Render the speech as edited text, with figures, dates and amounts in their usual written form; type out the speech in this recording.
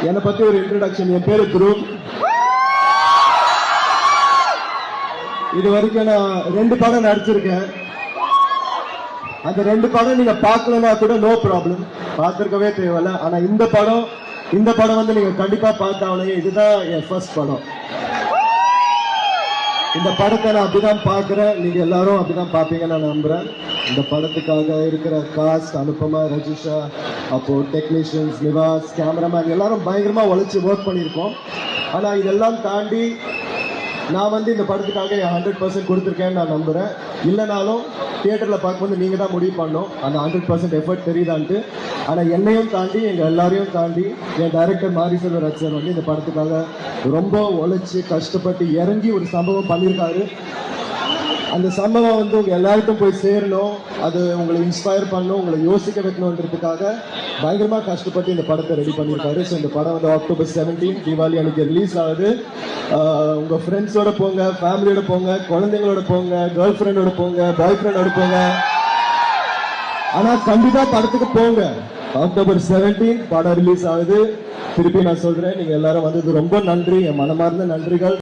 என்னை பத்தி ஒரு இன்ட்ரோடக்ஷன். என் பேரு துருவ். இது வரைக்கும் நான் 2 படம் நடிச்சிருக்கேன். அந்த 2 படம் நீங்க பார்க்கலன்னா கூட நோ ப்ராப்ளம், பார்த்திருக்கவே தேவையில்ல. ஆனா இந்த படம் வந்து நீங்க கண்டிப்பா பார்த்தாவனே. இதுதான் என் ஃபர்ஸ்ட் படம். இந்த படத்தை நான் அப்படிதான் பார்க்கிறேன், நீங்க எல்லாரும் அப்படிதான் பார்ப்பீங்கன்னு நான் நம்புறேன். இந்த படத்துக்காக இருக்கிற காஸ்ட், அனுபமா, ரஜிஷா, அப்போ டெக்னீஷியன்ஸ், நிவாஸ், கேமராமேன் எல்லாரும் பயங்கரமா உழைச்சி ஒர்க் பண்ணியிருக்கோம். ஆனா இதெல்லாம் தாண்டி நான் வந்து இந்த படத்துக்காக 100% கொடுத்துருக்கேன்னு நான் நம்புறேன். இல்லைனாலும் தியேட்டர்ல பார்க்கும்போது நீங்க தான் முடிவு பண்ணோம் அந்த 100% எஃபர்ட் தெரியுதான்ட்டு. ஆனா என்னையும் தாண்டி எங்க எல்லாரையும் தாண்டி என் டைரக்டர் மாரி செல்வராஜ் சார் வந்து இந்த படத்துக்காக ரொம்ப உழைச்சி கஷ்டப்பட்டு இறங்கி ஒரு சம்பவம் பண்ணியிருக்காரு. அந்த சம்பவம் வந்து உங்க எல்லாருக்கும் போய் சேரணும், அது உங்களை இன்ஸ்பயர் பண்ணணும், உங்களை யோசிக்க வைக்கணுன்றதுக்காக பயங்கரமா கஷ்டப்பட்டு இந்த படத்தை ரெடி பண்ணியிருக்காரு. ஸோ இந்த படம் வந்து October 17 தீபாவளி அன்னைக்கு ரிலீஸ் ஆகுது. உங்க ஃப்ரெண்ட்ஸோட போங்க, ஃபேமிலியோட போங்க, குழந்தைங்களோட போங்க, கேர்ள் ஃப்ரெண்டோட போங்க, பாய் ஃப்ரெண்டோட போங்க. ஆனா கண்டிப்பா படத்துக்கு போங்க. October 17 படம் ரிலீஸ் ஆகுது. திருப்பி நான் சொல்றேன், நீங்க எல்லாரும் வந்தது ரொம்ப நன்றி, என் மனமார்ந்த நன்றிகள்.